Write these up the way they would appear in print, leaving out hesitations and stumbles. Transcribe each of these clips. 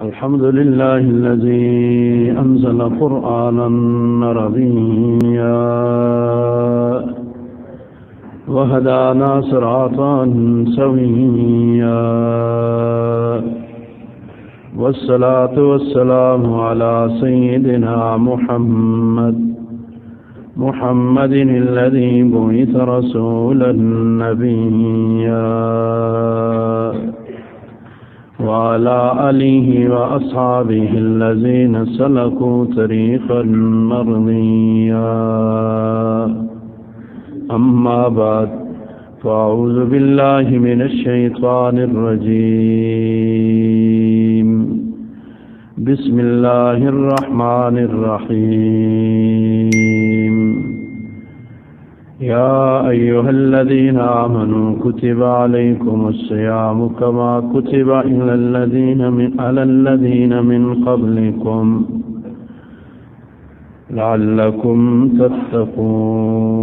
الحمد لله الذي أنزل قرآنا عربيا وهدانا صراطا سويا والصلاة والسلام على سيدنا محمد الذي بعث رسولا نبيا وعلى آله وأصحابه الذين سلكوا طريقا مرضيا أما بعد فأعوذ بالله من الشيطان الرجيم بسم الله الرحمن الرحيم يا أيها الذين آمنوا كتب عليكم الصيام كما كتب على الذين من قبلكم لعلكم تتقون.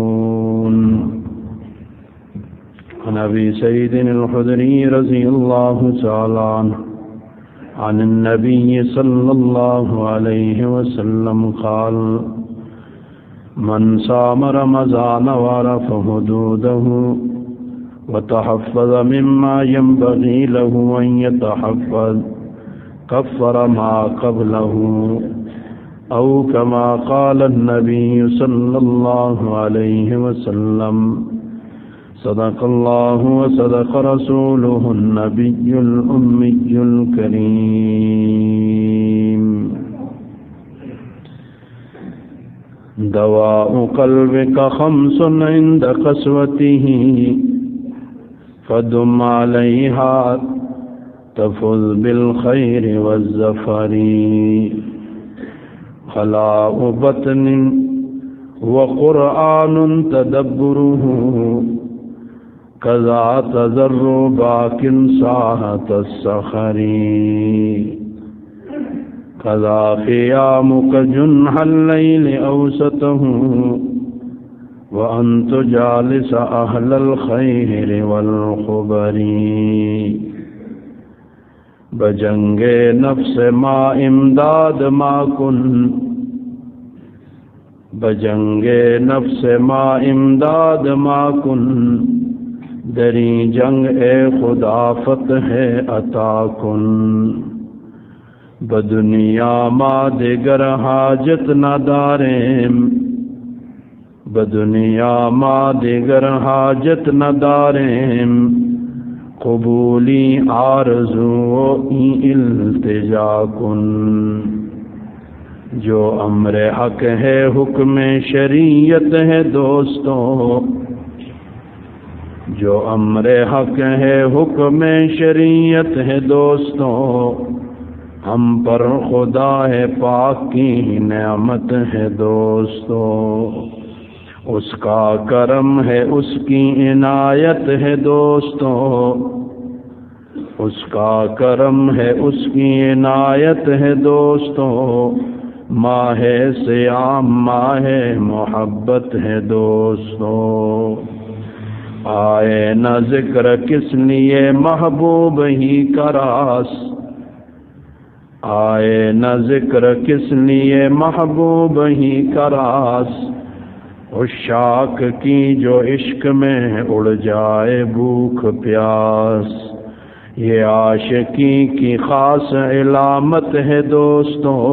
عن أبي سعيد الخدري رضي الله تعالى عنه عن النبي صلى الله عليه وسلم قال: من صام رمضان وعرف حدوده وتحفظ مما ينبغي له أن يتحفظ كفر ما قبله، أو كما قال النبي صلى الله عليه وسلم. صدق الله وصدق رسوله النبي الأمي الكريم. دواء قلبك خمس عند قسوته فدم عليها تفز بالخير والزفر. خلاء بطن وقرآن تدبره كذا تذر باك ساحة الصخر. كذا قيامك جنح الليل أوسطه وأن تجالس أهل الخير والخبر. بجنگ نفس ما امداد ما کن، بجنگ نفس ما امداد ما کن، دری جنگ اے خدا فتح عطا کن. بدنیا ما دیگر حاجت نہ داریم، بدنیا ما دیگر حاجت نہ داریم، قبولی آرزو التجا کن. جو امر حق ہے حکم شریعت ہے دوستوں، جو امر حق ہے حکم شریعت ہے دوستوں، ہم پر خدا ہے پاک کی نعمت ہے دوستوں. اس کا کرم ہے اس کی عنایت ہے دوستوں، اس کا کرم ہے اس کی عنایت ہے دوستوں. ماہ صیام ماہ محبت ہے دوستوں. آئے نہ ذکر کس لیے محبوب ہی کا راس، آئے نہ ذکر کس لیے محبوب ہی کا راس. عشاق کی جو عشق میں اڑ جائے بھوک پیاس، یہ عاشقی کی خاص علامت ہے دوستوں،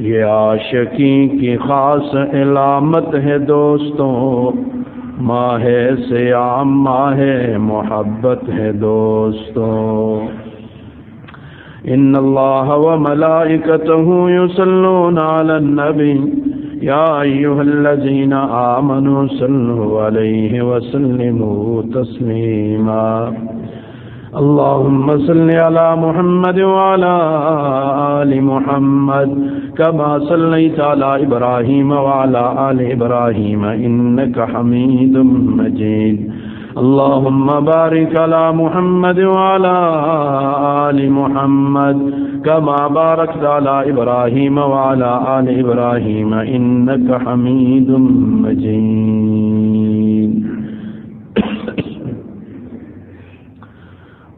یہ عاشقی کی خاص علامت ہے دوستوں. ماہ صیام ماہ محبت ہے دوستوں. ان اللہ وملائکتہ یصلون علی النبی یا ایھا الذین آمنوا صلوا علیہ وسلموا تسلیما. اللهم صل على محمد وعلى آل محمد كما صليت على إبراهيم وعلى آل إبراهيم إنك حميد مجيد. اللهم بارك على محمد وعلى آل محمد كما باركت على إبراهيم وعلى آل إبراهيم إنك حميد مجيد.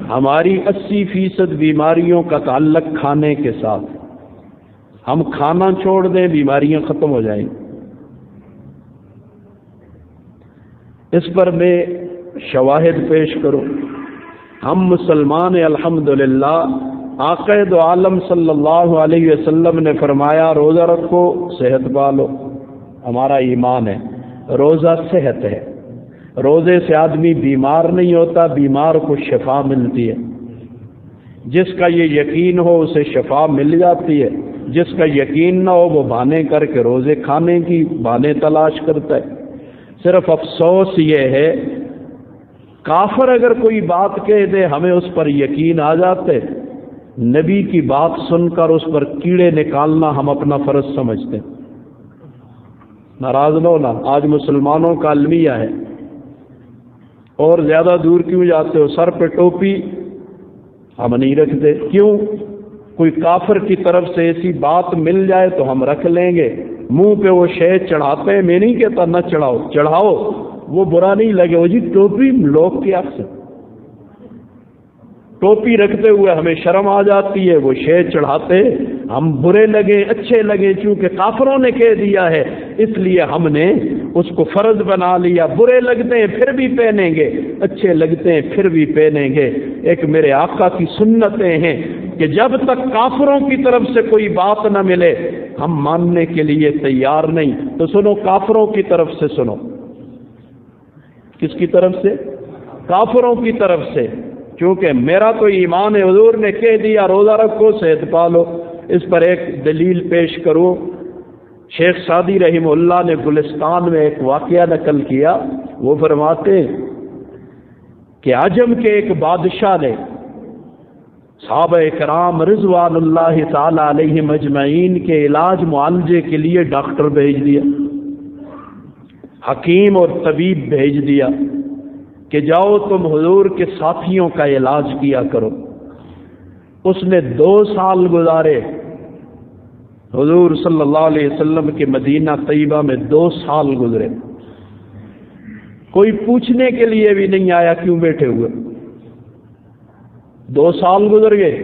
ہماری 80% بیماریوں کا تعلق کھانے کے ساتھ، ہم کھانا چھوڑ دیں بیماریاں ختم ہو جائیں۔ اس پر میں شواہد پیش کروں۔ ہم مسلمان الحمدللہ، آقا دو عالم صلی اللہ علیہ وسلم نے فرمایا روزہ رکھو صحت پالو، ہمارا ایمان ہے، روزہ صحت ہے، روزے سے آدمی بیمار نہیں ہوتا، بیمار کو شفا ملتی ہے، جس کا یہ یقین ہو اسے شفا مل جاتی ہے، جس کا یقین نہ ہو وہ بہانے کر کے روزے کھانے کی بہانے تلاش کرتا ہے۔ صرف افسوس یہ ہے کافر اگر کوئی بات کہہ دے ہمیں اس پر یقین آ جاتے، نبی کی بات سن کر اس پر کیڑے نکالنا ہم اپنا فرض سمجھتے ہیں۔ ناراض نہ ہونا، آج مسلمانوں کا المیہ ہے۔ اور زیادہ دور کیوں جاتے ہو؟ سر پہ ٹوپی ہم نہیں رکھتے، کیوں؟ کوئی کافر کی طرف سے ایسی بات مل جائے تو ہم رکھ لیں گے۔ منہ پہ وہ شے چڑھاتے ہیں، میں نہیں کہتا نہ چڑھاؤ، چڑھاؤ، وہ برا نہیں لگے۔ وہ جی ٹوپی لوگ کیا سے ٹوپی رکھتے ہوئے ہمیں شرم آ جاتی ہے، وہ شے چڑھاتے ہم برے لگے اچھے لگے، چونکہ کافروں نے کہہ دیا ہے اس لیے ہم نے اس کو فرض بنا لیا۔ برے لگتے ہیں پھر بھی پہنیں گے، اچھے لگتے ہیں پھر بھی پہنیں گے۔ ایک میرے آقا کی سنتیں ہیں کہ جب تک کافروں کی طرف سے کوئی بات نہ ملے ہم ماننے کے لیے تیار نہیں۔ تو سنو، کافروں کی طرف سے سنو۔ کس کی طرف سے؟ کافروں کی طرف سے، کیونکہ میرا تو ایمان ہے، حضور نے کہہ دیا روزہ رکھو صحت پالو۔ اس پر ایک دلیل پیش کروں۔ شیخ سعدی رحمہ اللہ نے گلستان میں ایک واقعہ نقل کیا۔ وہ فرماتے ہیں کہ عجم کے ایک بادشاہ نے صحابہ کرام رضوان اللہ تعالی علیہم اجمعین کے علاج معالجے کے لیے ڈاکٹر بھیج دیا، حکیم اور طبیب بھیج دیا کہ جاؤ تم حضور کے ساتھیوں کا علاج کیا کرو۔ اس نے 2 سال گزارے، حضور صلی اللہ علیہ وسلم کے مدینہ طیبہ میں 2 سال گزرے، کوئی پوچھنے کے لیے بھی نہیں آیا کیوں بیٹھے ہوئے۔ 2 سال گزر گئے۔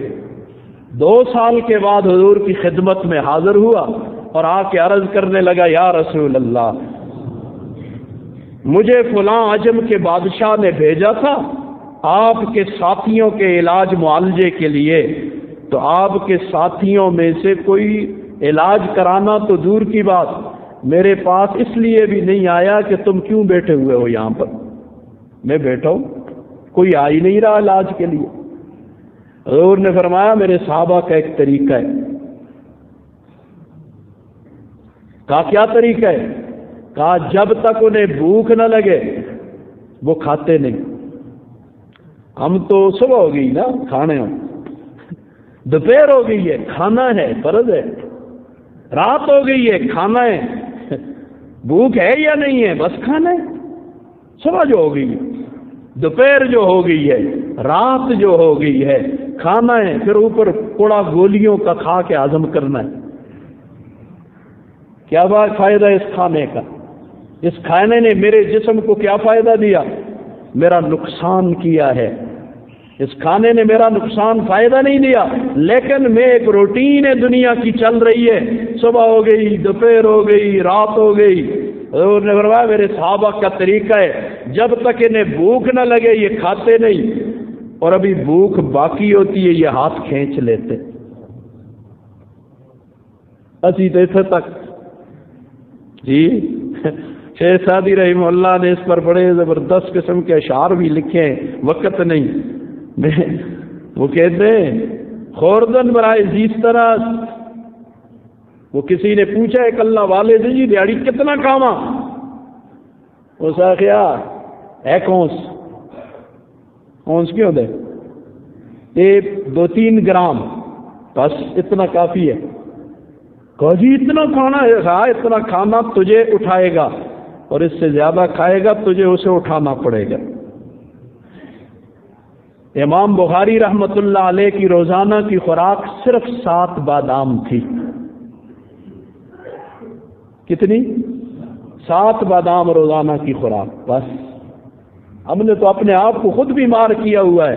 2 سال کے بعد حضور کی خدمت میں حاضر ہوا اور آ کے عرض کرنے لگا، یا رسول اللہ، مجھے فلاں عجم کے بادشاہ نے بھیجا تھا آپ کے ساتھیوں کے علاج معالجے کے لیے، تو آپ کے ساتھیوں میں سے کوئی علاج کرانا تو دور کی بات میرے پاس اس لیے بھی نہیں آیا کہ تم کیوں بیٹھے ہوئے ہو یہاں پر۔ میں بیٹھا ہوں، کوئی آ ہی نہیں رہا علاج کے لیے۔ حضور نے فرمایا میرے صحابہ کا ایک طریقہ ہے۔ کہا کیا طریقہ ہے؟ کہا جب تک انہیں بھوک نہ لگے وہ کھاتے نہیں۔ ہم تو صبح ہو گئی نا کھانے ہوں، دوپہر ہو گئی ہے کھانا ہے فرض ہے، رات ہو گئی ہے کھانا ہے، بھوک ہے یا نہیں ہے بس کھانا ہے۔ صبح جو ہو گئی ہے، دوپہر جو ہو گئی ہے، رات جو ہو گئی ہے، کھانا ہے، پھر اوپر کوڑا گولیوں کا کھا کے ہضم کرنا ہے۔ کیا بات فائدہ اس کھانے کا؟ اس کھانے نے میرے جسم کو کیا فائدہ دیا؟ میرا نقصان کیا ہے۔ اس کھانے نے میرا نقصان فائدہ نہیں دیا، لیکن میں ایک روٹین دنیا کی چل رہی ہے، صبح ہو گئی، دوپہر ہو گئی، رات ہو گئی۔ حضور نے فرمایا میرے صحابہ کا طریقہ ہے جب تک انہیں بھوک نہ لگے یہ کھاتے نہیں، اور ابھی بھوک باقی ہوتی ہے یہ ہاتھ کھینچ لیتے۔ اسی طرح تک جی شیخ سعدی رحمہ اللہ نے اس پر بڑے زبردست قسم کے اشعار بھی لکھے ہیں، وقت نہیں میں وہ کہتے ہیں خوردن برائے زیسترا۔ وہ کسی نے پوچھا ایک اللہ والے سے جی دیہڑی کتنا کاما؟ اس کا کیا ہے کونس کیوں دے 2-3 گرام بس اتنا کافی ہے۔ کہا جی اتنا کھانا ہے؟ کہا اتنا کھانا تجھے اٹھائے گا اور اس سے زیادہ کھائے گا تجھے اسے اٹھانا پڑے گا۔ امام بخاری رحمت اللہ علیہ کی روزانہ کی خوراک صرف 7 بادام تھی۔ کتنی؟ 7 بادام روزانہ کی خوراک۔ بس ہم نے تو اپنے آپ کو خود بیمار کیا ہوا ہے۔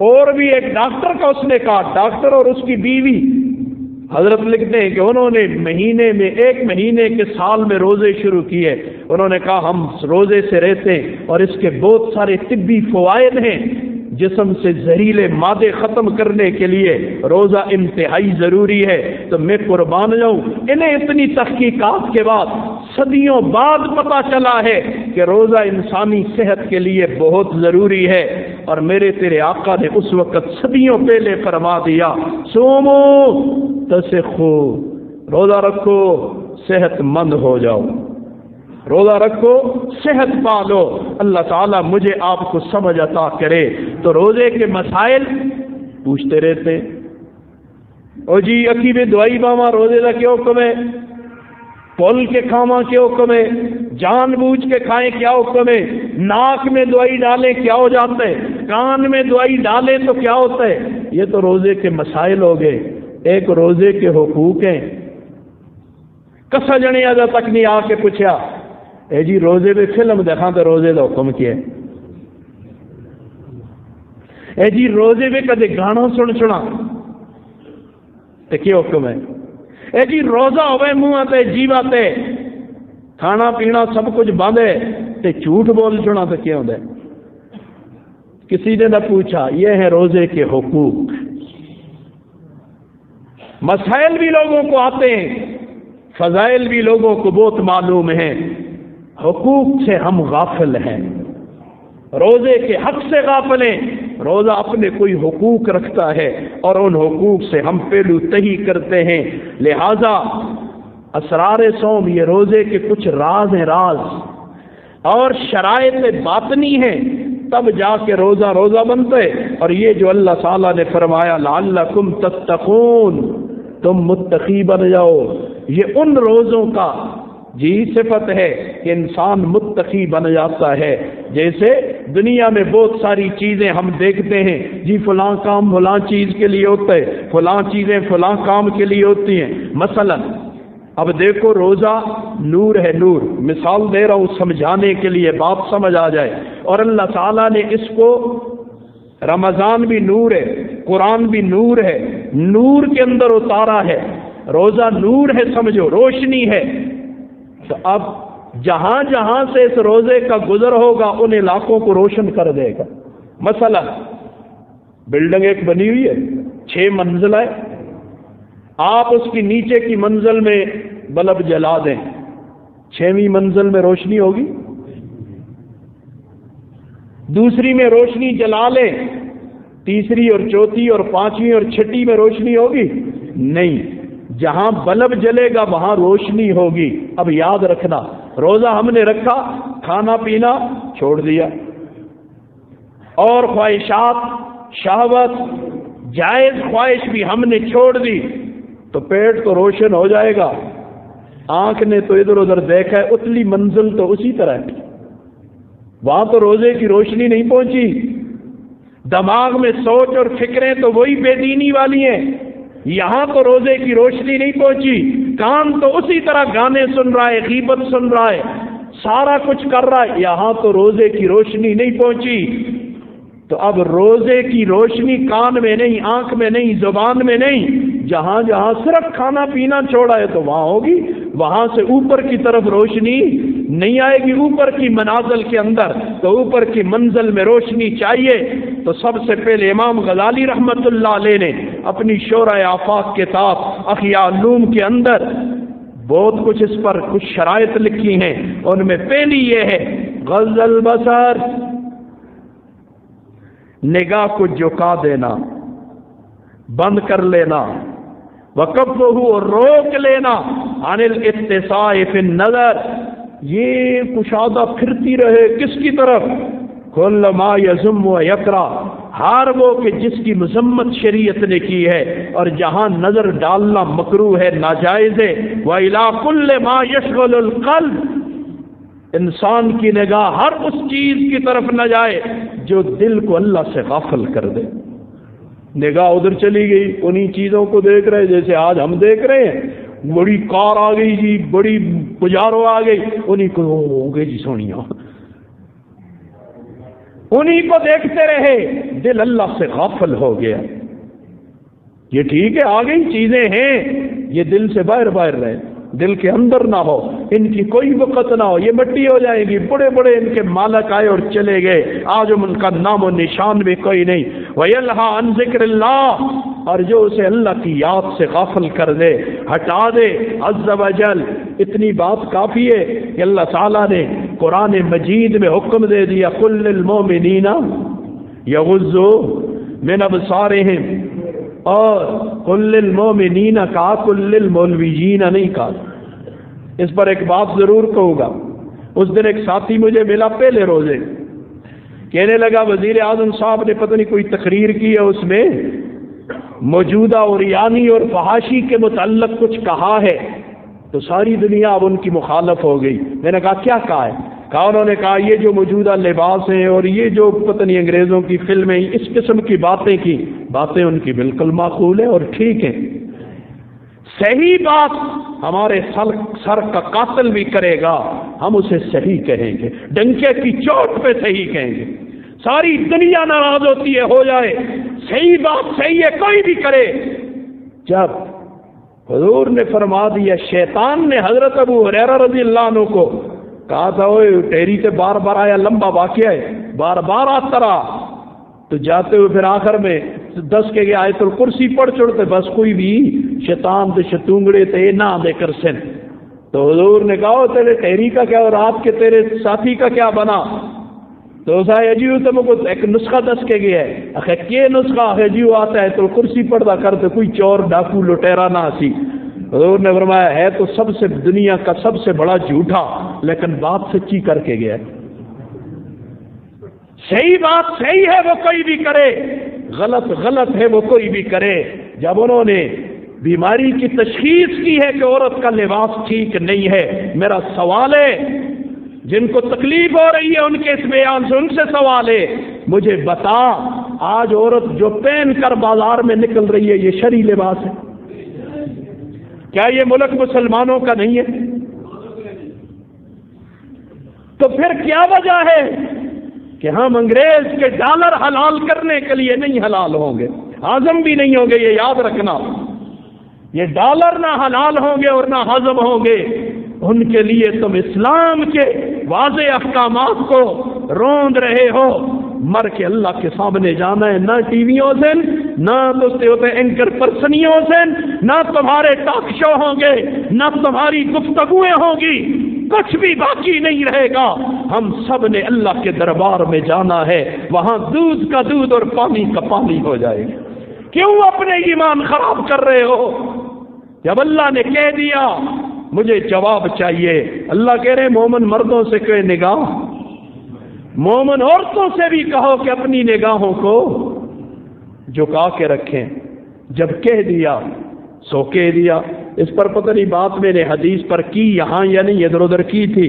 اور بھی ایک ڈاکٹر کا اس نے کہا، ڈاکٹر اور اس کی بیوی حضرت لکھتے ہیں کہ انہوں نے مہینے میں 1 مہینے کے سال میں روزے شروع کیے. انہوں نے کہا ہم روزے سے رہتے ہیں اور اس کے بہت سارے طبی فوائد ہیں. جسم سے زہریلے مادے ختم کرنے کے لیے روزہ انتہائی ضروری ہے. تو میں قربان جاؤں، انہیں اتنی تحقیقات کے بعد صدیوں بعد پتہ چلا ہے کہ روزہ انسانی صحت کے لیے بہت ضروری ہے. اور میرے تیرے آقا نے اس وقت صدیوں پہلے فرما دیا، سومو تصحو، روزہ رکھو صحت مند ہو جاؤ، روزہ رکھو صحت پالو. اللہ تعالیٰ مجھے آپ کو سمجھ عطا کرے. تو روزے کے مسائل پوچھتے رہتے، او جی اکی میں دوائی باما روزے کا کیا حکم ہے، پول کے کھاما کیا حکم ہے، جان بوجھ کے کھائیں کیا حکم ہے، ناک میں دوائی ڈالیں کیا ہو جاتا ہے، کان میں دوائی ڈالیں تو کیا ہوتا ہے. یہ تو روزے کے مسائل ہو گئے. ایک روزے کے حقوق ہیں. کسا جنے آجا تک نہیں آ کے پوچھا، اے جی روزے میں فلم دیکھا تو روزے کا حکم کیا ہے، اے جی روزے میں کدے گانا سنا تو کیا حکم ہے، اے جی روزہ ہوئے منہ تے جیوا تے کھانا پینا سب کچھ بند ہے تے جھوٹ بول چنا تو کیا ہوتا ہے. کسی نے نہ پوچھا. یہ ہے روزے کے حقوق. مسائل بھی لوگوں کو آتے ہیں، فضائل بھی لوگوں کو بہت معلوم ہیں. حقوق سے ہم غافل ہیں، روزے کے حق سے غافل ہیں. روزہ اپنے کوئی حقوق رکھتا ہے اور ان حقوق سے ہم پہلو تہی کرتے ہیں. لہذا اسرار صوم، یہ روزے کے کچھ راز ہیں، راز اور شرائط باطنی ہیں، تب جا کے روزہ بنتا ہے. اور یہ جو اللہ تعالیٰ نے فرمایا لعلکم تتقون، تم متقی بن جاؤ، یہ ان روزوں کا صفت ہے کہ انسان متقی بن جاتا ہے. جیسے دنیا میں بہت ساری چیزیں ہم دیکھتے ہیں، جی فلاں کام فلاں چیز کے لیے ہوتا ہے، فلاں چیزیں فلاں کام کے لیے ہوتی ہیں. مثلا اب دیکھو روزہ نور ہے، نور. مثال دے رہا ہوں سمجھانے کے لیے، بات سمجھ آ جائے. اور اللہ تعالیٰ نے اس کو، رمضان بھی نور ہے، قرآن بھی نور ہے، نور کے اندر اتارا ہے. روزہ نور ہے، سمجھو روشنی ہے. تو اب جہاں جہاں سے اس روزے کا گزر ہوگا ان علاقوں کو روشن کر دے گا. مثلا بلڈنگ ایک بنی ہوئی ہے 6 منزل ہے، آپ اس کی نیچے کی منزل میں بلب جلا دیں، 6ویں منزل میں روشنی ہوگی؟ دوسری میں روشنی جلا لیں، تیسری اور چوتھی اور 5ویں اور 6ٹھی میں روشنی ہوگی؟ نہیں. جہاں بلب جلے گا وہاں روشنی ہوگی. اب یاد رکھنا، روزہ ہم نے رکھا، کھانا پینا چھوڑ دیا اور خواہشات، شہوت، جائز خواہش بھی ہم نے چھوڑ دی تو پیٹ تو روشن ہو جائے گا. آنکھ نے تو ادھر ادھر دیکھا ہے، اتلی منزل تو اسی طرح ہے، وہاں تو روزے کی روشنی نہیں پہنچی. دماغ میں سوچ اور فکریں تو وہی بے دینی والی ہیں، یہاں تو روزے کی روشنی نہیں پہنچی. کان تو اسی طرح گانے سن رہا ہے، غیبت سن رہا ہے، سارا کچھ کر رہا ہے، یہاں تو روزے کی روشنی نہیں پہنچی. تو اب روزے کی روشنی کان میں نہیں، آنکھ میں نہیں، زبان میں نہیں، جہاں جہاں صرف کھانا پینا چھوڑا ہے تو وہاں ہوگی. وہاں سے اوپر کی طرف روشنی نہیں آئے گی. اوپر کی منازل کے اندر تو اوپر کی منزل میں روشنی چاہیے. تو سب سے پہلے امام غزالی رحمت اللہ علیہ نے اپنی شورۂ آفاق کتاب احیاء العلوم کے اندر بہت کچھ اس پر کچھ شرائط لکھی ہیں. ان میں پہلی یہ ہے غض البصر، نگاہ کو جھکا دینا، بند کر لینا، وقفہ اور روک لینا، عن الاتساع فی النظر، یہ کشادہ پھرتی رہے کس کی طرف؟ کل ما یذم و یکرہ، ہر وہ کہ جس کی مذمت شریعت نے کی ہے اور جہاں نظر ڈالنا مکروہ ہے، ناجائز ہے. وَإِلَىٰ كُلِّ مَا يَشْغَلُ الْقَلْبَ، انسان کی نگاہ ہر اس چیز کی طرف نہ جائے جو دل کو اللہ سے غافل کر دے. نگاہ ادھر چلی گئی، انہی چیزوں کو دیکھ رہے جیسے آج ہم دیکھ رہے ہیں. بڑی کار آ گئی جی، بڑی پجارو آ گئی، انہی کو ہو گئی جی سونیاں. انہی کو دیکھتے رہے، دل اللہ سے غافل ہو گیا۔ یہ ٹھیک ہے آ گئی چیزیں ہیں، یہ دل سے باہر باہر رہے، دل کے اندر نہ ہو، ان کی کوئی وقت نہ ہو، یہ مٹی ہو جائیں گی۔ بڑے بڑے ان کے مالک آئے اور چلے گئے، آج ان کا نام و نشان بھی کوئی نہیں۔ وَيَلْهَا عَنْ ذِكْرِ اللَّهِ، اور جو اسے اللہ کی یاد سے غافل کر دے، ہٹا دے عز وجل۔ اتنی بات کافی ہے کہ اللہ تعالیٰ نے قرآن مجید میں حکم دے دیا، قُل لِّلْمُؤْمِنِينَ يَغُضُّوا مِنْ أَبْصَارِهِمْ، اور قُل لِّلْمُؤْمِنِينَ کہا، قُل لِّلْمُؤْمِنِينَ نہیں کہا۔ اس پر ایک بات ضرور کہوں گا۔ اس دن ایک ساتھی مجھے ملا پہلے روزے، کہنے لگا وزیر اعظم صاحب نے پتہ نہیں کوئی تقریر کی ہے، اس میں موجودہ اوریانی اور فحاشی کے متعلق کچھ کہا ہے، تو ساری دنیا اب ان کی مخالف ہو گئی۔ میں نے کہا کیا کہا ہے؟ کہا انہوں نے کہا یہ جو موجودہ لباس ہیں اور یہ جو پتہ نہیں انگریزوں کی فلمیں، اس قسم کی باتیں کی، باتیں ان کی بالکل معقول ہیں اور ٹھیک ہیں۔ صحیح بات ہمارے سر کا قاتل بھی کرے گا، ہم اسے صحیح کہیں گے، ڈنکے کی چوٹ پہ صحیح کہیں گے۔ ساری دنیا ناراض ہوتی ہے، ہو جائے، صحیح بات صحیح ہے کوئی بھی کرے۔ جب حضور نے فرما دیا، شیطان نے حضرت ابو ہریرہ رضی اللہ عنہ کو کہا تھا، اوے ٹیری سے بار بار آیا، لمبا واقعہ ہے، بار بار آتا رہا، تو جاتے ہوئے پھر آخر میں دس کے گئے آیت الکرسی پڑھ چھوڑتے، بس کوئی بھی شیطان تے شتونگڑے تے نہ دے کر سن۔ تو حضور نے کہا تیرے ٹیری کا کیا اور آپ کے تیرے ساتھی کا کیا بنا؟ تو جیو تم کو ایک نسخہ دس کے گیا ہے، اخیر کیا نسخہ جیو آتا ہے تو کرسی پڑھتا کرتے، کوئی چور ڈاکو لٹیرا نہ سی۔ حضور نے فرمایا ہے تو سب سے دنیا کا سب سے بڑا جھوٹا، لیکن بات سچی کر کے گیا۔ صحیح بات صحیح ہے وہ کوئی بھی کرے، غلط غلط ہے وہ کوئی بھی کرے۔ جب انہوں نے بیماری کی تشخیص کی ہے کہ عورت کا لباس ٹھیک نہیں ہے، میرا سوال ہے، جن کو تکلیف ہو رہی ہے ان کے اس بیان سے، ان سے سوال ہے، مجھے بتا آج عورت جو پہن کر بازار میں نکل رہی ہے یہ شرعی لباس ہے؟ کیا یہ ملک مسلمانوں کا نہیں ہے؟ تو پھر کیا وجہ ہے کہ ہم انگریز کے ڈالر حلال کرنے کے لیے نہیں حلال ہوں گے، ہضم بھی نہیں ہوں گے؟ یہ یاد رکھنا، یہ ڈالر نہ حلال ہوں گے اور نہ ہضم ہوں گے، ان کے لیے تم اسلام کے واضح احکامات کو روند رہے ہو۔ مر کے اللہ کے سامنے جانا ہے، نہ ٹی ویوں سے، نہ دوستے ہوتے اینکر پرسنیوں سے، نہ تمہارے ٹاک شو ہوں گے، نہ تمہاری گفتگویں ہوں گی، کچھ بھی باقی نہیں رہے گا۔ ہم سب نے اللہ کے دربار میں جانا ہے، وہاں دودھ کا دودھ اور پانی کا پانی ہو جائے گا۔ کیوں اپنے ایمان خراب کر رہے ہو؟ جب اللہ نے کہہ دیا مجھے جواب چاہیے۔ اللہ کہہ رہے مومن مردوں سے کہ نگاہ، مومن عورتوں سے بھی کہو کہ اپنی نگاہوں کو جھکا کے رکھیں۔ جب کہہ دیا سو کہہ دیا۔ اس پر پتہ نہیں بات میں نے حدیث پر کی یہاں یا نہیں، ادھر ادھر کی تھی۔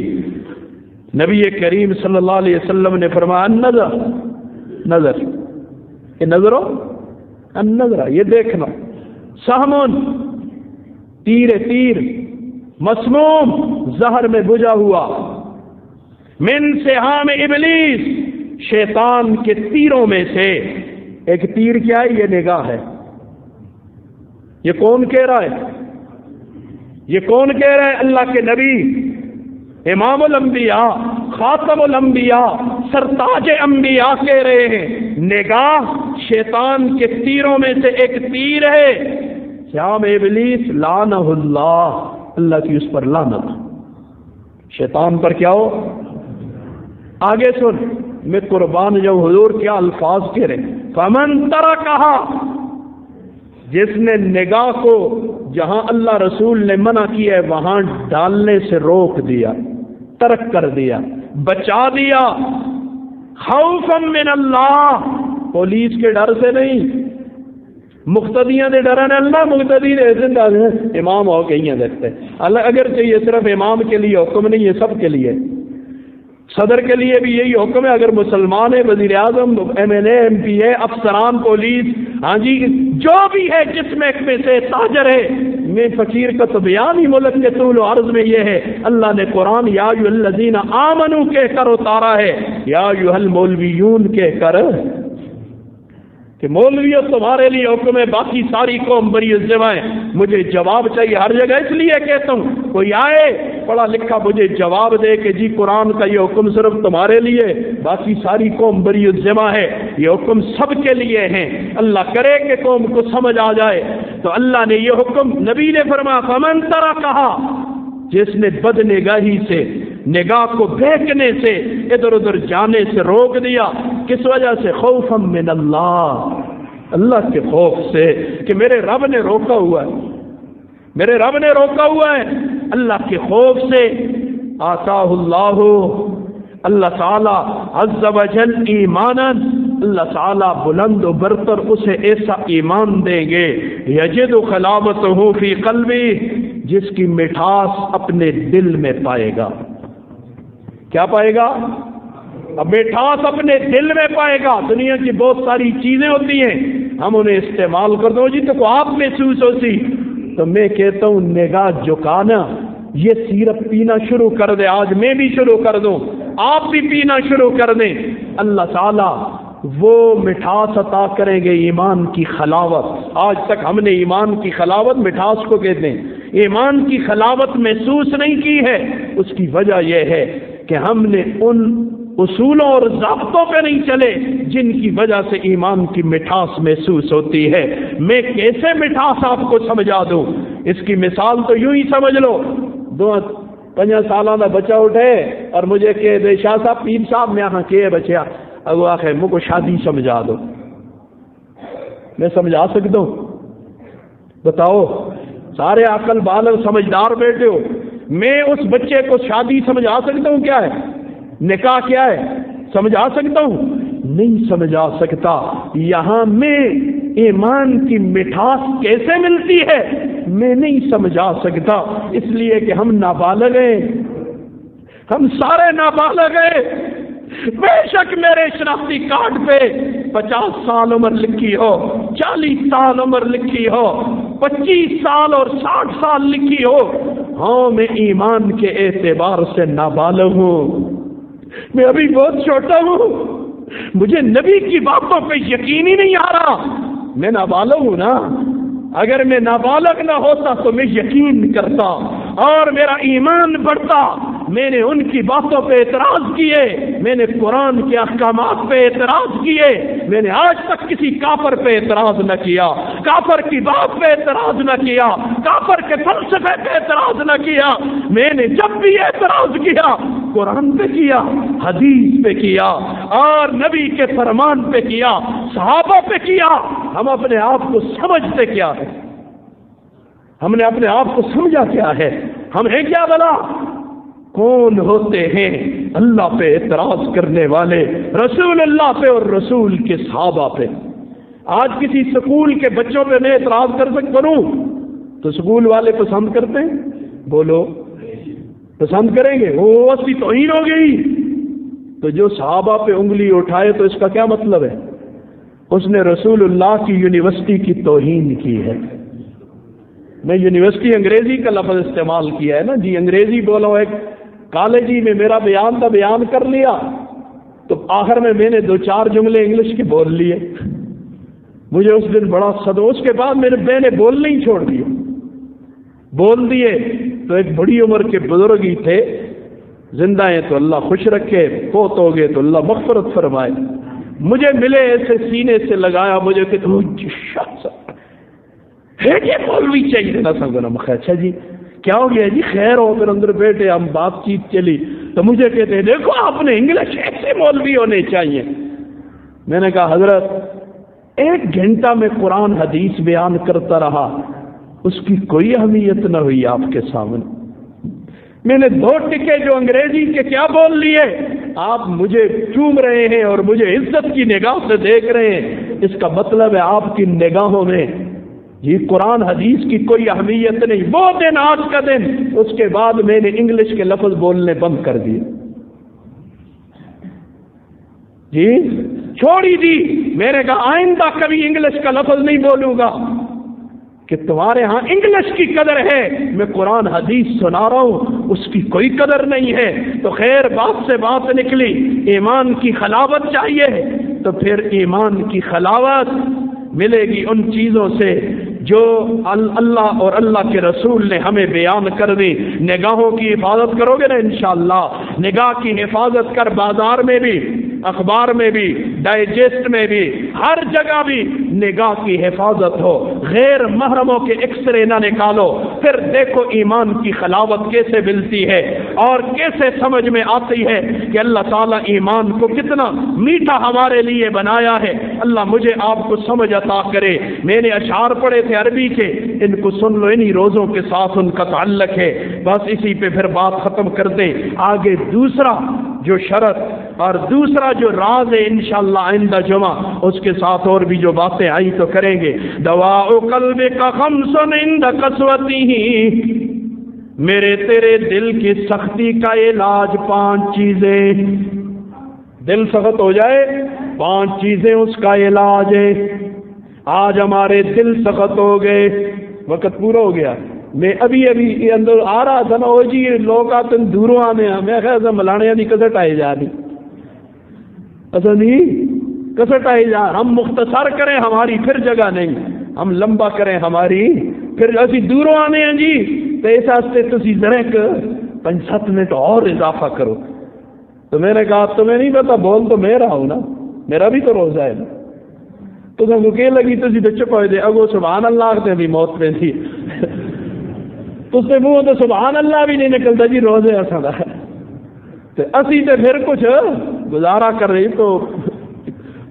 نبی کریم صلی اللہ علیہ وسلم نے فرمایا نظر نظر، یہ نظر ہو نظر، یہ دیکھنا، سہمن تیر تیر، مسموم زہر میں بجھا ہوا، من سہام ابلیس، شیطان کے تیروں میں سے ایک تیر کیا ہے؟ یہ نگاہ ہے۔ یہ کون کہہ رہا ہے؟ یہ کون کہہ رہا ہے؟ اللہ کے نبی، امام الانبیاء، خاتم الانبیاء، سرتاج انبیاء کہہ رہے ہیں نگاہ شیطان کے تیروں میں سے ایک تیر ہے۔ سیام ابلیس لعنہ اللہ، اللہ کی اس پر لعنت، شیطان پر کیا ہو؟ آگے سن، میں قربان جاؤں حضور کیا الفاظ کہہ رہے، فمن ترکہا، جس نے نگاہ کو جہاں اللہ رسول نے منع کیا ہے وہاں ڈالنے سے روک دیا، ترک کر دیا، بچا دیا، خوفا من اللہ، پولیس کے ڈر سے نہیں، مقتدیاں دے ڈرن، اللہ مقتدی دے امام ہو گئی دیکھتے اللہ، اگر چاہیے صرف امام کے لیے حکم نہیں ہے، سب کے لیے، صدر کے لیے بھی یہی حکم ہے، اگر مسلمان ہے، وزیر اعظم، ایم این اے، ایم پی اے، افسران، پولیس، ہاں جی جو بھی ہے جس محکمے سے تاجر ہے، میں فقیر کا تو بیان ہی ملک کے طول و عرض میں یہ ہے، اللہ نے قرآن یا ایھا الذین آمنوا کہہ کر اتارا ہے، یا ایھا المولویون کہہ کر، کہ مولویوں تمہارے لیے حکم ہے، باقی ساری قوم بری ذمہ ہے۔ مجھے جواب چاہیے ہر جگہ، اس لیے کہتا ہوں کوئی آئے پڑھا لکھا مجھے جواب دے کہ جی قرآن کا یہ حکم صرف تمہارے لیے، باقی ساری قوم بری ذمہ ہے، یہ حکم سب کے لیے ہیں۔ اللہ کرے کہ قوم کو سمجھ آ جائے۔ تو اللہ نے یہ حکم، نبی نے فرمایا فمن ترکھا، جس نے بد نگاہی سے، نگاہ کو بہکنے سے، ادھر ادھر جانے سے روک دیا، کس وجہ سے؟ خوفا من اللہ، اللہ کے خوف سے کہ میرے رب نے روکا ہوا ہے، میرے رب نے روکا ہوا ہے، اللہ کے خوف سے آتاہ اللہ، اللہ تعالی عز و جل ایمانا، اللہ تعالی بلند و برتر اسے ایسا ایمان دیں گے، یجد خلاوتہ فی قلبی، جس کی مٹھاس اپنے دل میں پائے گا۔ کیا پائے گا؟ اب مٹھاس اپنے دل میں پائے گا۔ دنیا کی بہت ساری چیزیں ہوتی ہیں، ہم انہیں استعمال کر دو جی تو آپ محسوس ہوتی، تو میں کہتا ہوں نگاہ جھکانا، یہ سیرپ پینا شروع کر دے، آج میں بھی شروع کر دوں، آپ بھی پینا شروع کر دیں، اللہ تعالیٰ وہ مٹھاس عطا کریں گے، ایمان کی خلاوت۔ آج تک ہم نے ایمان کی خلاوت مٹھاس کو کہتے ہیں، ایمان کی خلاوت محسوس نہیں کی ہے۔ اس کی وجہ یہ ہے کہ ہم نے ان اصولوں اور ضابطوں پہ نہیں چلے جن کی وجہ سے ایمان کی مٹھاس محسوس ہوتی ہے۔ میں کیسے مٹھاس آپ کو سمجھا دوں؟ اس کی مثال تو یوں ہی سمجھ لو، 5 سالہ کا بچہ اٹھے اور مجھے کہے دے شاہ صاحب پیر صاحب میں آخا کہ بچیا اگو آخر مجھ کو شادی سمجھا دو، میں سمجھا سکتا ہوں؟ بتاؤ، سارے عقل بالغ سمجھدار بیٹھے ہو، میں اس بچے کو شادی سمجھا سکتا ہوں؟ کیا ہے نکاح، کیا ہے سمجھا سکتا ہوں؟ نہیں سمجھا سکتا۔ یہاں میں ایمان کی مٹھاس کیسے ملتی ہے میں نہیں سمجھا سکتا، اس لیے کہ ہم نابالغ ہیں، ہم سارے نابالغ ہیں۔ بے شک میرے شناختی کارڈ پہ 50 سال عمر لکھی ہو، 40 سال عمر لکھی ہو، 25 سال اور 60 سال لکھی ہو، ہاں میں ایمان کے اعتبار سے نابالغ ہوں، میں ابھی بہت چھوٹا ہوں، مجھے نبی کی باتوں پہ یقین ہی نہیں آ رہا، میں نابالغ ہوں نا۔ اگر میں نابالغ نہ ہوتا تو میں یقین کرتا اور میرا ایمان بڑھتا۔ میں نے ان کی باتوں پہ اعتراض کیے، میں نے قرآن کے احکامات پہ اعتراض کیے، میں نے آج تک کسی کافر پہ اعتراض نہ کیا، کافر کی بات پہ اعتراض نہ کیا، کافر کے فلسفے پہ اعتراض نہ کیا۔ میں نے جب بھی اعتراض کیا قرآن پہ کیا، حدیث پہ کیا اور نبی کے فرمان پہ کیا، صحابہ پہ کیا۔ ہم اپنے آپ کو سمجھتے کیا ہے؟ ہم نے اپنے آپ کو سمجھا کیا ہے؟ ہم ہیں کیا بلا؟ کون ہوتے ہیں اللہ پہ اعتراض کرنے والے؟ رسول اللہ پہ اور رسول کے صحابہ پہ۔ آج کسی سکول کے بچوں پہ میں اعتراض کروں تو سکول والے پسند کرتے ہیں؟ بولو، پسند کریں گے؟ وہ اسی توہین ہو گئی۔ تو جو صحابہ پہ انگلی اٹھائے تو اس کا کیا مطلب ہے؟ اس نے رسول اللہ کی یونیورسٹی کی توہین کی ہے۔ میں یونیورسٹی انگریزی کا لفظ استعمال کیا ہے نا جی، انگریزی بولو۔ ایک کالجی میں میرا بیان تھا، بیان کر لیا تو آخر میں نے 2-4 جملے انگلش کے بول لیے، مجھے اس دن بڑا صدمہ۔ اس کے بعد میں نے بولنا ہی چھوڑ دیا، بول دیے تو ایک بڑی عمر کے بزرگ ہی تھے، زندہ ہیں تو اللہ خوش رکھے، فوت ہو گئے تو اللہ مغفرت فرمائے، مجھے ملے ایسے سینے سے لگایا مجھے کہ یہ مولوی چاہیے نا سب نا۔ اچھا جی کیا ہو گیا جی؟ خیر ہو؟ پھر اندر بیٹھے، ہم بات چیت چلی تو مجھے کہتے ہیں دیکھو آپ نے انگلش ایسے مولوی ہونے چاہیے۔ میں نے کہا حضرت 1 گھنٹہ میں قرآن حدیث بیان کرتا رہا، اس کی کوئی اہمیت نہ ہوئی آپ کے سامنے۔ میں نے 2 ٹکے جو انگریزی کے کیا بول لیے، آپ مجھے چوم رہے ہیں اور مجھے عزت کی نگاہ سے دیکھ رہے ہیں، اس کا مطلب ہے آپ کی نگاہوں میں یہ قرآن حدیث کی کوئی اہمیت نہیں۔ وہ دن آج کا دن، اس کے بعد میں نے انگلش کے لفظ بولنے بند کر دیے جی، چھوڑی دی۔ میں نے کہا آئندہ کبھی انگلش کا لفظ نہیں بولوں گا، کہ تمہارے ہاں انگلش کی قدر ہے، میں قرآن حدیث سنا رہا ہوں اس کی کوئی قدر نہیں ہے۔ تو خیر بات سے بات نکلی ایمان کی خلاوت چاہیے، تو پھر ایمان کی خلاوت ملے گی ان چیزوں سے جو اللہ اور اللہ کے رسول نے ہمیں بیان کر دی۔ نگاہوں کی حفاظت کرو گے نا انشاءاللہ، نگاہ کی حفاظت کر، بازار میں بھی، اخبار میں بھی، ڈائجسٹ میں بھی، ہر جگہ بھی نگاہ کی حفاظت ہو، غیر محرموں کے ایکس رے نہ نکالو، پھر دیکھو ایمان کی خلاوت کیسے ملتی ہے اور کیسے سمجھ میں آتی ہے کہ اللہ تعالیٰ ایمان کو کتنا میٹھا ہمارے لیے بنایا ہے۔ اللہ مجھے آپ کو سمجھ عطا کرے۔ میں نے اشعار پڑھے تھے عربی کے، ان کو سن لو، انہی روزوں کے ساتھ ان کا تعلق ہے، بس اسی پہ پھر بات ختم کر دیں۔ آگے دوسرا جو شرط اور دوسرا جو راز ہے انشاءاللہ آئندہ جمعہ اس کے ساتھ اور بھی جو باتیں آئی تو کریں گے۔ دواء قلب کا خمس عند قسوتہ، میرے تیرے دل کی سختی کا علاج 5 چیزیں۔ دل سخت ہو جائے 5 چیزیں اس کا علاج ہے۔ آج ہمارے دل سخت ہو گئے، وقت پورا ہو گیا۔ میں ابھی اندر آ رہا تھا نا، وہ جی لوگ آتے ہیں دوروں آنے ہیں، میں خیال سے ملانے کی کسٹ آئی جا رہی، ایسا نہیں کسٹ آئی جا، ہم مختصر کریں ہماری پھر جگہ نہیں، ہم لمبا کریں ہماری پھر اسی دوروں آنے ہیں جی، تو اس واسطے تسی ذرا 5-7 منٹ اور اضافہ کرو۔ تو میں نے کہا تمہیں نہیں پتا، بول تو میں رہا ہوں نا، میرا بھی تو روزہ ہے نا۔ تو کہ لگی تسی تو چپ ہوئے دے، اگو سبحان اللہ آختے بھی موت پہ تھی، تو اس سے منہ تو سبحان اللہ بھی نہیں نکلتا جی، روزے ایسا ہے تو اسی تے پھر کچھ گزارا کر رہی۔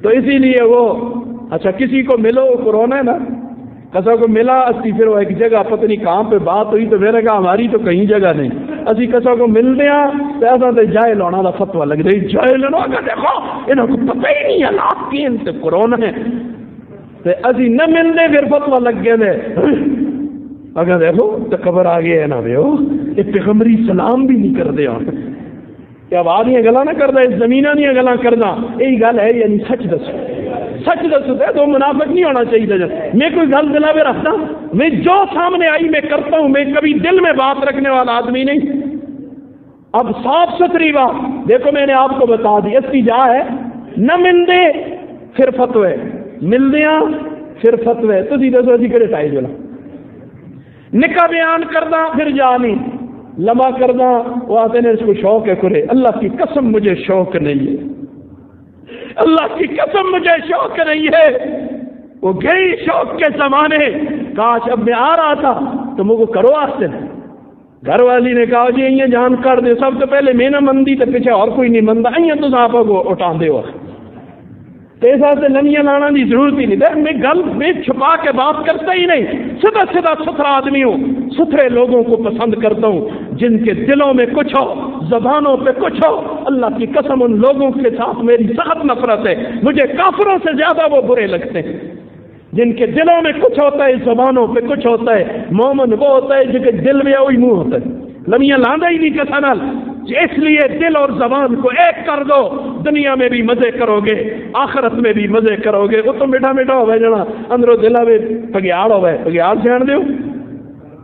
تو اسی لیے وہ اچھا کسی کو ملو، کورونا ہے نا، کسا کو ملا اسی، پھر وہ ایک جگہ پتہ نہیں کہاں پہ بات ہوئی، تو میں نے کہا ہماری تو کہیں جگہ نہیں، اسی کسا کو ملتے ہیں تو ایسا تو جائل ہونا کا فتویٰ لگ رہی، جائل ہونا، دیکھو انہوں کو پتہ ہی نہیں ہے آپ کی انتے کورونا ہے، تو اسی نہ ملنے پھر فتویٰ لگ گئے۔ اگر دیکھو تو خبر آ گیا ہے نا، یہ پیغمبری سلام بھی نہیں کر دے، کیا بات نہیں گلا نہ کردا، اس زمینہ نہیں گلا کردا، یہی گل ہے، یعنی سچ دسو، سچ دسو، تو منافق نہیں ہونا چاہیے۔ میں کوئی گل دلا میں رکھتا، میں جو سامنے آئی میں کرتا ہوں، میں کبھی دل میں بات رکھنے والا آدمی نہیں۔ اب صاف ستھری بات دیکھو، میں نے آپ کو بتا دی، اس کی جا ہے نہ مل دے پھر فتوے، مل دیا پھر فتوے، تو دسو اسی کہڑے ٹائی جلا نکاح بیان کرنا پھر جا نہیں لمبا کرنا، وہ آتے ہیں اس کو شوق ہے کرے، اللہ کی قسم مجھے شوق نہیں ہے، اللہ کی قسم مجھے شوق نہیں ہے۔ وہ گئی شوق کے زمانے، کاش اب میں آ رہا تھا تو مجھے کرو آستے، گھر والی نے کہا جی یہ جان کر دے، سب تو پہلے میں نہ مندی تو پیچھے اور کوئی نہیں مندا، تو آپ کو اٹھا دے ہو، ایسا سے نمیاں لانا کی ضرورت ہی نہیں۔ دیکھ میں گل میں چھپا کے بات کرتا ہی نہیں، سیدھا سیدھا ستھرا آدمی ہوں، ستھرے لوگوں کو پسند کرتا ہوں، جن کے دلوں میں کچھ ہو، زبانوں پہ کچھ ہو۔ اللہ کی قسم ان لوگوں کے ساتھ میری سخت نفرت ہے، مجھے کافروں سے زیادہ وہ برے لگتے ہیں، جن کے دلوں میں کچھ ہوتا ہے، زبانوں پہ کچھ ہوتا ہے۔ مومن وہ ہوتا ہے جن کے دل میں وہی منہ ہوتا ہے، لمیاں لاندا ہی نہیں کسا نال۔ اس لیے دل اور زبان کو ایک کر دو، دنیا میں بھی مزے کرو گے، آخرت میں بھی مزے کرو گے۔ وہ تو میٹھا میٹھا ہوئے جنا اندروں دلہ میں پگیاڑ ہوئے، پگیاڑ جان دیو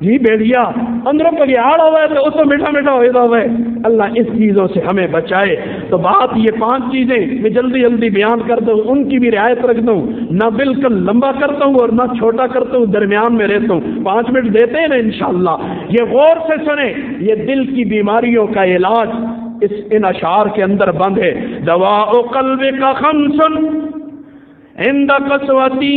جی بیڑیا، اندروں پگیاڑ ہوئے تو اس تو میٹھا میٹھا ہوئے۔ اللہ اس چیزوں سے ہمیں بچائے۔ تو بات یہ 5 چیزیں میں جلدی جلدی بیان کرتا ہوں، ان کی بھی رعایت رکھتا ہوں، نہ بالکل لمبا کرتا ہوں اور نہ چھوٹا کرتا ہوں، درمیان میں رہتا ہوں۔ 5 منٹ دیتے ہیں نا انشاءاللہ۔ یہ غور سے سنیں، یہ دل کی بیماریوں کا علاج ان اشعار کے اندر بند ہے۔ دواء قلب کا خمس عند قسوتہ،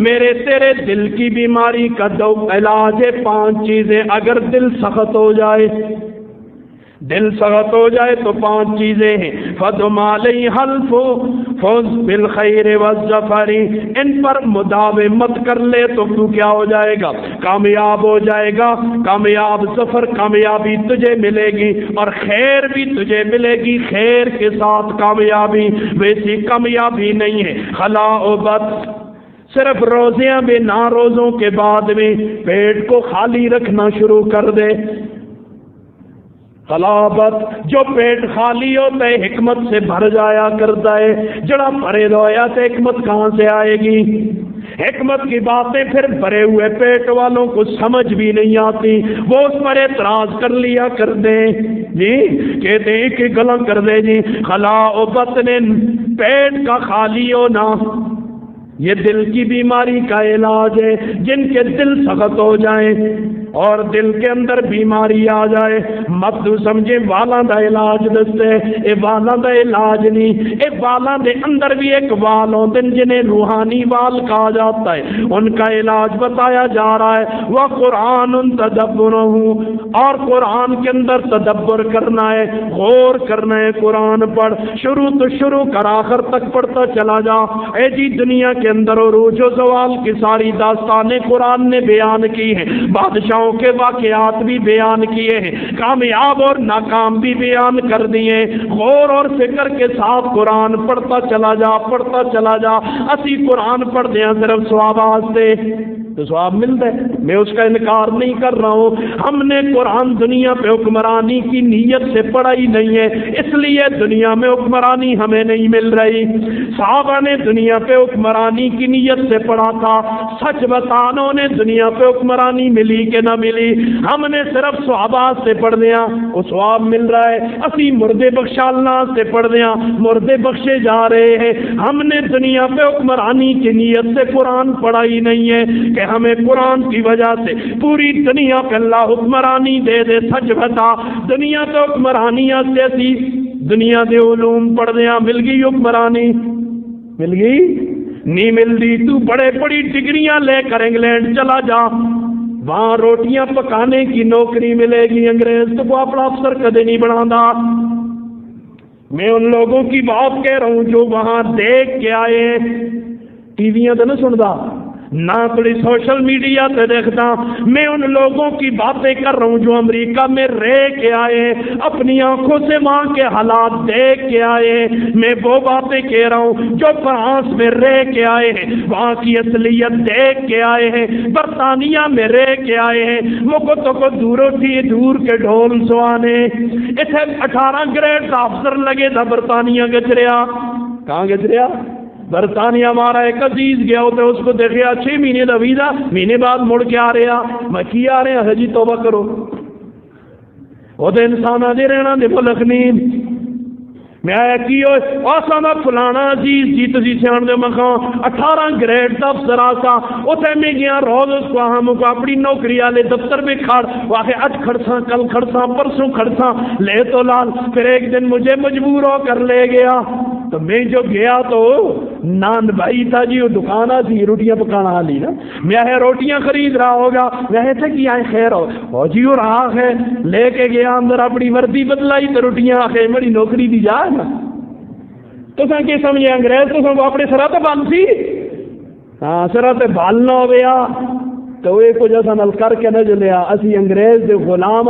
میرے تیرے دل کی بیماری کا علاج ہے 5 چیزیں۔ اگر دل سخت ہو جائے، دل سخت ہو جائے تو 5 چیزیں ہیں۔ فدم علیہ الف فوز بالخیر والظفر، ان پر مداومت کر لے تو تو کیا ہو جائے گا؟ کامیاب ہو جائے گا، کامیاب ظفر، کامیابی تجھے ملے گی اور خیر بھی تجھے ملے گی، خیر کے ساتھ کامیابی۔ ویسی کامیابی نہیں ہے خلا و بد، صرف روزیاں بھی نہ روزوں کے بعد میں پیٹ کو خالی رکھنا شروع کر دے، خلابت جو پیٹ خالی ہوتا ہے حکمت سے بھر جایا کرتا ہے، جڑا بھرے رویا تو حکمت کہاں سے آئے گی؟ حکمت کی باتیں پھر بھرے ہوئے پیٹ والوں کو سمجھ بھی نہیں آتی، وہ اس پر اعتراض کر لیا کر دیں جی، کہتے ہیں کہ گلا کر دے جی خلاء بطن، پیٹ کا خالی ہونا یہ دل کی بیماری کا علاج ہے۔ جن کے دل سخت ہو جائیں اور دل کے اندر بیماری آ جائے مت سمجھے والاں دا علاج دستے، اے والاں دا علاج نہیں، اے والاں دے اندر بھی ایک وال ہوندے جنہیں روحانی وال کہا جاتا ہے، ان کا علاج بتایا جا رہا ہے۔ وہ قرآن تدبرہ، اور قرآن کے اندر تدبر کرنا ہے، غور کرنا ہے، قرآن پڑھ، شروع تو شروع کر آخر تک پڑھتا چلا جا۔ اے جی دنیا کے اندر عروج و زوال کی ساری داستانیں قرآن نے بیان کی ہیں، بادشاہوں کے واقعات بھی بیان کیے ہیں، کامیاب اور ناکام بھی بیان کر دیے۔ غور اور فکر کے ساتھ قرآن پڑھتا چلا جا، پڑھتا چلا جا۔ اسی قرآن پڑھ دیا صرف ثواب واسطے تو ثواب ملتا ہے، میں اس کا انکار نہیں کر رہا ہوں۔ ہم نے قرآن دنیا پہ حکمرانی کی نیت سے پڑھا ہی نہیں ہے، اس لیے دنیا میں حکمرانی ہمیں نہیں مل رہی۔ صحابہ نے دنیا پہ حکمرانی کی نیت سے پڑھا تھا، سچ بتانوں نے دنیا پہ حکمرانی ملی کہ نہ ملی؟ ہم نے صرف صحابہ سے پڑھ دیا، وہ ثواب مل رہا ہے۔ اسی مردے بخشالنا سے پڑھ دیا، مردے بخشے جا رہے ہیں۔ ہم نے دنیا پہ حکمرانی کی نیت سے قرآن پڑھا ہی نہیں ہے کہ ہمیں قرآن کی وجہ سے پوری دنیا پہ اللہ حکمرانی دے دے۔ سچ بتا، دنیا پہ حکمرانیاں جیسی دنیا دے علوم پڑھ دیا، مل گئی حکمرانی؟ مل گئی؟ نہیں ملتی۔ تو بڑے بڑی ڈگریاں لے کر انگلینڈ چلا جا، وہاں روٹیاں پکانے کی نوکری ملے گی، انگریز تو وہ اپنا افسر کدے نہیں بنا۔ میں ان لوگوں کی بات کہہ رہا ہوں جو وہاں دیکھ کے آئے، ٹی ویاں تو نہیں سنتا، نہ کوئی سوشل میڈیا پہ دیکھتا، میں ان لوگوں کی باتیں کر رہا ہوں جو امریکہ میں رہ کے آئے، اپنی آنکھوں سے وہاں کے حالات دیکھ کے آئے۔ میں وہ باتیں کہہ رہا ہوں جو فرانس میں رہ کے آئے ہیں، وہاں کی اصلیت دیکھ کے آئے ہیں، برطانیہ میں رہ کے آئے ہیں۔ وہ کو دوروں تھی دور کے ڈھول سوانے، اتنے 18 گریڈ کا افسر لگے تھا برطانیہ گزریا۔ کہاں گزریا؟ برطانیہ ہمارا ایک عزیز گیا ہوتا ہے، اس کو دیکھے 6 مہینے کا ویزا، مہینے بعد مڑ کے آ رہا، میں کی آ رہے ہیں؟ جی توبہ کرو، وہ تو انسان آدھے رہنا دے ملک نہیں۔ میں آیا کی ہوئے فلانا عزیز جی تسی سیان دے مکان 18 گریڈ دا افسر آسا، اتنے میں گیا روز اس کو ہم کو اپنی نوکری والے دفتر میں کھڑ، واقعی اج کھڑساں کل کھڑساں پرسوں کھڑساں، لے تو لال۔ پھر ایک دن مجھے مجبور ہو کر لے گیا، تو میں جو گیا تو نان بھائی تھا جی، وہ دکانہ تھی روٹیاں پکانا والی نا، میں روٹیاں خرید رہا ہوگا، میں تھے کہ آئے خیر ہو جی، اور آ ہے لے کے گیا اندر، اپنی وردی بدلائی تو روٹیاں آخر بڑی نوکری دی جا نا۔ تو سن کے سمجھے انگریز تو سن اپنے سرا تے بال سی، ہاں سرا تے بال نہ ہویا تو وہ کچھ ایسا نل کر کے نہ چلیا۔ اسی انگریز دے غلام،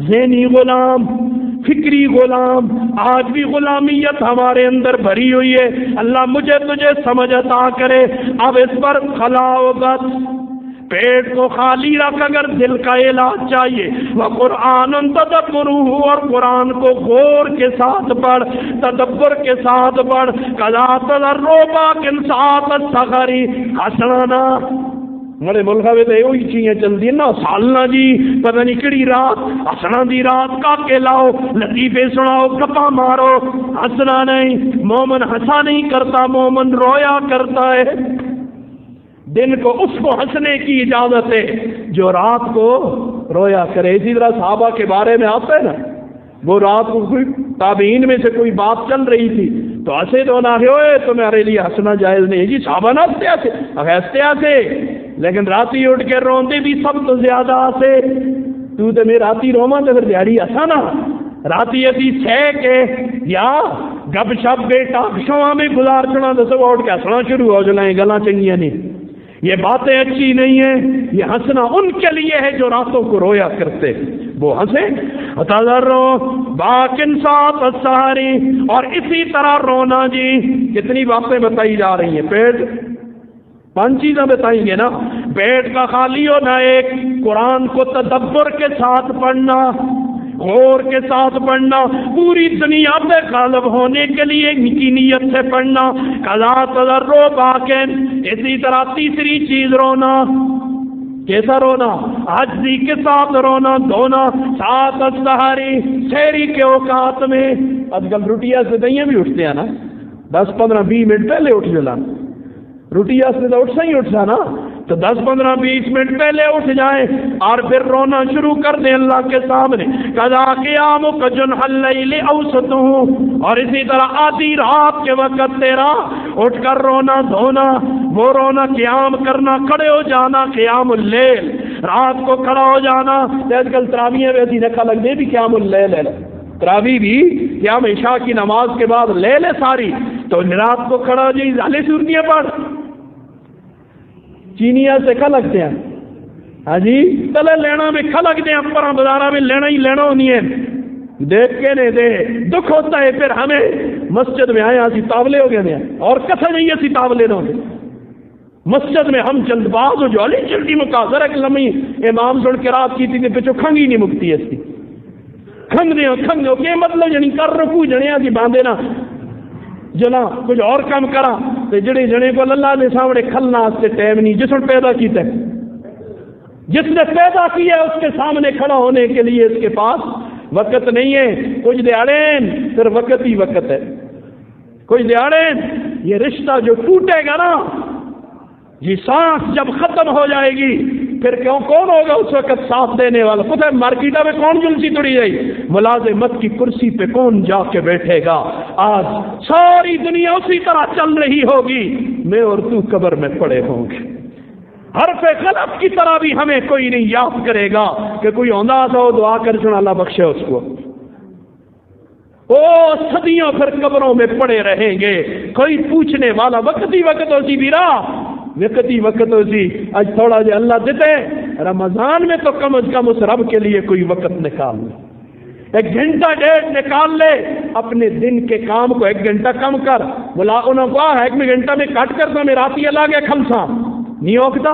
ذہنی غلام، فکری غلام، آج بھی غلامیت ہمارے اندر بھری ہوئی ہے۔ اللہ مجھے تجھے سمجھ عطا کرے۔ اب اس پر خلاوت، پیٹ کو خالی رکھ، اگر دل کا علاج چاہیے وہ قرآن تدبر، اور قرآن کو غور کے ساتھ پڑھ، تدبر کے ساتھ پڑھ۔ کذا تضربا کنسات الصغری حسنانا، ہمارے ملک میں تو یہی چیزیں چلتی نا، سالنا جی پتہ نہیں کہڑی رات، ہسنا دی رات کا کے لاؤ، لطیفے سناؤ، گپا مارو۔ ہنسنا نہیں، مومن ہنسا نہیں کرتا، مومن رویا کرتا ہے۔ دن کو اس کو ہنسنے کی اجازت ہے جو رات کو رویا کرے۔ اسی طرح صحابہ کے بارے میں آتا ہے نا، وہ رات کو کوئی تابعین میں سے کوئی بات چل رہی تھی تو ہنسے تو نہ ہوئے، تمہارے لیے ہنسنا جائز نہیں جی، صحابہ نہ ہنستے ہنستے، لیکن راتی اٹھ کے روندے بھی سب تو زیادہ ہنسے۔ تو تے میں راتی روواں تے پھر دیہڑی ہنسانا، راتی اسی سہ کے یا گپ شپ بیٹا شواں میں گزار چنا تو سب اٹھ کے ہنسنا شروع ہو جائیں، گلاں چنگیاں نہیں، یہ باتیں اچھی نہیں ہیں۔ یہ ہنسنا ان کے لیے ہے جو راتوں کو رویا کرتے، وہ ہنسے۔ تضرو باکن سات السحری، اور اسی طرح رونا جی۔ کتنی باتیں بتائی جا رہی ہیں، پیٹ 5 چیزیں بتائیں گے نا، پیٹ کا خالی ہونا، ایک قرآن کو تدبر کے ساتھ پڑھنا، غور کے ساتھ پڑھنا، پوری دنیا پہ غالب ہونے کے لیے کی نیت سے پڑھنا، قضا تضرع باکن۔ اسی طرح تیسری چیز رونا، کیسا رونا؟ عجزی کے ساتھ رونا دھونا، ساتھ السحری، سحری کے اوقات میں۔ آج کل روٹیا سے دہیاں بھی اٹھتے ہیں نا، 10-15-20 منٹ پہلے اٹھ جانا، روٹیا سے تو اٹھنا ہی اٹھنا نا، تو 10-15-20 منٹ پہلے اٹھ جائیں اور پھر رونا شروع کر دیں اللہ کے سامنے۔ قضا قیامک جنح اللیل اوسطہ، اور اسی طرح آدھی رات کے وقت تیرا اٹھ کر رونا دھونا، وہ رونا قیام کرنا، کھڑے ہو جانا، قیام اللیل، رات کو کھڑا ہو جانا۔ آج کل تراویح میں ایسی نکھا لگ دے بھی قیام اللیل ہے، تراویح بھی قیام عشاء کی نماز کے بعد لیل ہے ساری، تو رات کو کھڑا ہو جائے ظاہر سورتیاں پڑھ، چینیا سے کھا لگتے ہیں، ہاں جی تلے لینا میں کھا لگتے ہیں، پر بازارہ میں لینا ہی لینا ہونی ہے، دیکھ کے نہیں دے دکھ ہوتا ہے۔ پھر ہمیں مسجد میں آئے اسی تاولے ہو گئے ہیں، اور کسا نہیں اسی تاولے نہ ہوتے مسجد میں، ہم جلد باز ہو جو علی جلدی مقاصر ایک لمحی امام سن کے رات کی تھی پچھو کھنگی نہیں مکتی ہے، کھنگ دے کہ مطلب جنی کر رکو جنیاں کی باندھے نا جنا کچھ اور کام کرا، تو جڑے جنے کو اللہ نے سامنے کھلنا سے ٹائم نہیں، جس نے پیدا کیتا ہے، جس نے پیدا کیا اس کے سامنے کھڑا ہونے کے لیے اس کے پاس وقت نہیں ہے۔ کچھ دیہڑیں پھر وقت ہی وقت ہے، کچھ دیہڑیں یہ رشتہ جو ٹوٹے گا نا، یہ سانس جب ختم ہو جائے گی پھر کون ہوگا اس وقت ساتھ دینے والا؟ پتہ ہے مارکیٹا میں کون جلسی توڑی جائے، ملازمت کی کرسی پہ کون جا کے بیٹھے گا؟ آج ساری دنیا اسی طرح چل رہی ہوگی، میں اور تو قبر میں پڑے ہوں گے، حرف غلط کی طرح بھی ہمیں کوئی نہیں یاد کرے گا کہ کوئی ہوندا تھا دعا کر سنا اللہ بخشے اس کو، وہ صدیوں پھر قبروں میں پڑے رہیں گے، کوئی پوچھنے والا وقت ہی وقت ہوتی بیرا، وقت ہی وقت ہوتی۔ آج تھوڑا جا اللہ دیتے رمضان میں تو کم از کم اس رب کے لیے کوئی وقت نکال لے، 1 گھنٹہ 1.5 نکال لے، اپنے دن کے کام کو 1 گھنٹہ کم کر، بلا انہوں کو 1 گھنٹہ میں کٹ کرتا میں راتی اللہ گیا کھلسا نہیں ہوتا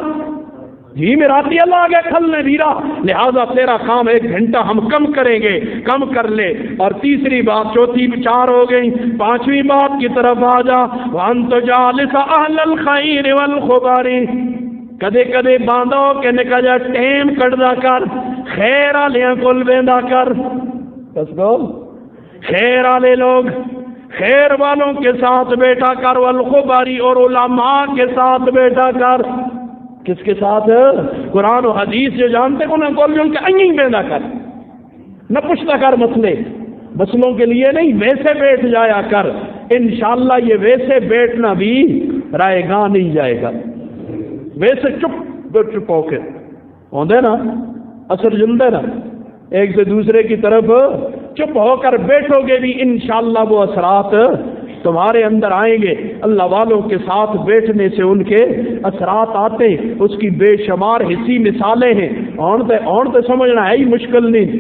جی، میں راتی اللہ گیا کھلنے بیرا، لہذا تیرا کام 1 گھنٹہ ہم کم کریں گے، کم کر لے۔ اور تیسری بات، چوتھی 4 ہو گئی، 5ویں بات کی طرف آ جا، وَأَنْتَ جَالِسَ أَهْلَ الْخَيْرِ وَالْخُبَارِ، کدے کدے باندھو کہ نکا جا ٹیم کٹدا کر، خیر آلیاں کول بیندا کر، بس گو خیر آلے لوگ، خیر والوں کے ساتھ بیٹھا کر، والخباری اور علماء کے ساتھ بیٹھا کر۔ کس کے ساتھ؟ قرآن و حدیث جو جانتے کو نہ کول ان کے انگی بیٹھا کر، نہ پوچھتا کر مسئلوں کے لیے نہیں، ویسے بیٹھ جایا کر، انشاءاللہ یہ ویسے بیٹھنا بھی رائے گاہ نہیں جائے گا، ویسے چپ ہو کے ہوندے نا اثر جلدے نا، ایک سے دوسرے کی طرف چپ ہو کر بیٹھو گے بھی انشاءاللہ وہ اثرات تمہارے اندر آئیں گے۔ اللہ والوں کے ساتھ بیٹھنے سے ان کے اثرات آتے ہیں، اس کی بے شمار حصی مثالیں ہیں، اور تو سمجھنا ہے ہی مشکل نہیں۔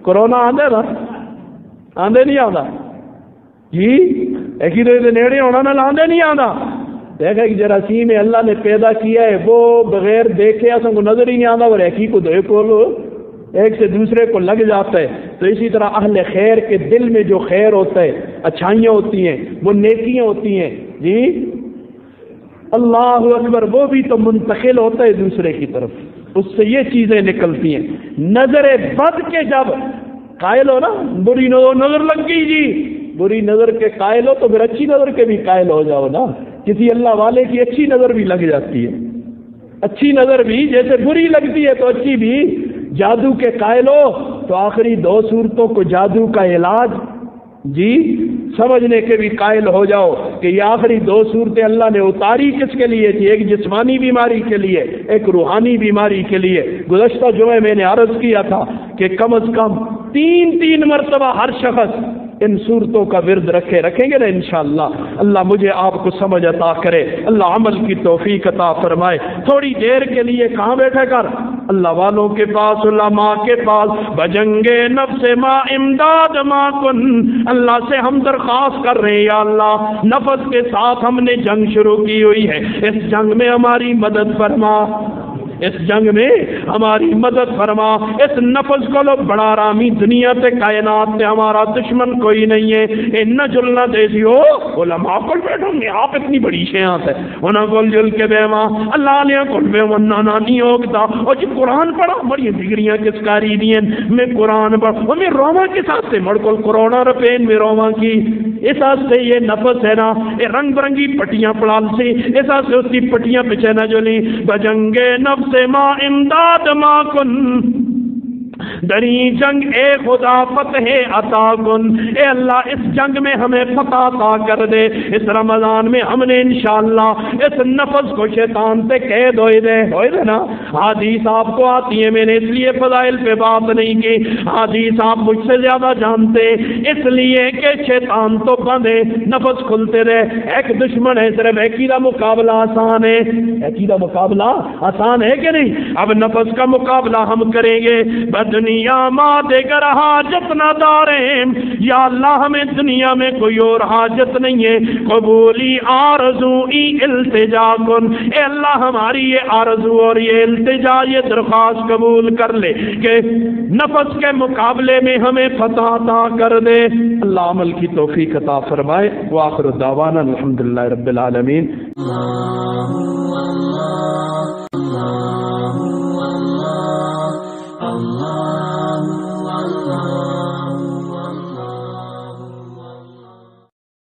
کرونا آندے نا، آندے نہیں آندا جی، ایک ہی دے نیڑے ہونا نہ لاندے نہیں آندا۔ دیکھا کہ جراثیم اللہ نے پیدا کیا ہے وہ بغیر دیکھے اصل کو نظر ہی نہیں آتا، اور ایک ہی کو دیکھو ایک سے دوسرے کو لگ جاتا ہے۔ تو اسی طرح اہل خیر کے دل میں جو خیر ہوتا ہے، اچھائیاں ہوتی ہیں، وہ نیکیاں ہوتی ہیں جی، اللہ اکبر، وہ بھی تو منتقل ہوتا ہے دوسرے کی طرف، اس سے یہ چیزیں نکلتی ہیں۔ نظر بد کے جب قائل ہو نا، بری نظر لگ گئی جی، بری نظر کے قائل ہو تو پھر اچھی نظر کے بھی قائل ہو جاؤ نا، کسی اللہ والے کی اچھی نظر بھی لگ جاتی ہے، اچھی نظر بھی جیسے بری لگتی ہے تو اچھی بھی، جادو کے قائل ہو تو آخری 2 صورتوں کو جادو کا علاج جی سمجھنے کے بھی قائل ہو جاؤ کہ یہ آخری 2 صورتیں اللہ نے اتاری کس کے لیے تھی، ایک جسمانی بیماری کے لیے، ایک روحانی بیماری کے لیے۔ گزشتہ جمعے میں نے عرض کیا تھا کہ کم از کم 3 مرتبہ ہر شخص ان صورتوں کا ورد رکھیں گے نا انشاءاللہ۔ اللہ مجھے آپ کو سمجھ عطا کرے، اللہ عمل کی توفیق عطا فرمائے۔ تھوڑی دیر کے لیے کہاں بیٹھے کر، اللہ والوں کے پاس، علماء کے پاس، بجنگے نفس ما امداد ما کن، اللہ سے ہم درخواست کر رہے ہیں یا اللہ نفس کے ساتھ ہم نے جنگ شروع کی ہوئی ہے، اس جنگ میں ہماری مدد فرما، اس جنگ میں ہماری مدد فرما، اس نفس کو لو بڑا رامی دنیا تے کائنات تے ہمارا دشمن کوئی نہیں ہے، ان جلنا دیسی ہو علماء کو بیٹھو گے آپ اتنی بڑی شیعات ہے انہاں کو جل کے بے ماں اللہ علیہ کو بے ونہ نانی ہوگتا اور جب قرآن پڑھا بڑی ڈگریاں کس کاری دیں میں قرآن پڑھ اور میں روما کے ساتھ سے مڑ کو کروڑا روپین میں روما کی ایسا سے یہ نفس ہے نا یہ رنگ برنگی پٹیاں پڑال سے ایسا سے اس کی پٹیاں پیچھے نہ جلی بجنگ نفس ما امداد ما کن دری جنگ اے خدا فتح عطا کن، اے اللہ اس جنگ میں ہمیں فتح عطا کر دے، اس رمضان میں ہم نے انشاءاللہ اس نفس کو شیطان سے قید ہوئے دے نا۔ حدیث آپ کو آتی ہے، میں نے اس لیے فضائل پہ بات نہیں کی، حدیث آپ مجھ سے زیادہ جانتے اس لیے کہ شیطان تو بندے نفس کھلتے رہے، ایک دشمن ہے صرف ایک ہی دا مقابلہ آسان ہے، ایک ہی دا مقابلہ آسان ہے کہ نہیں؟ اب نفس کا مقابلہ ہم کریں گے، دنیا ماں دے کر حاجت نہ داریں، یا اللہ ہمیں دنیا میں کوئی اور حاجت نہیں ہے، قبولی آرزوئی التجا کن، اے اللہ ہماری یہ آرزو اور یہ التجا یہ درخواست قبول کر لے کہ نفس کے مقابلے میں ہمیں فتح عطا کر دے، اللہ عمل کی توفیق عطا فرمائے۔ وآخر دعوانا الحمدللہ رب العالمین۔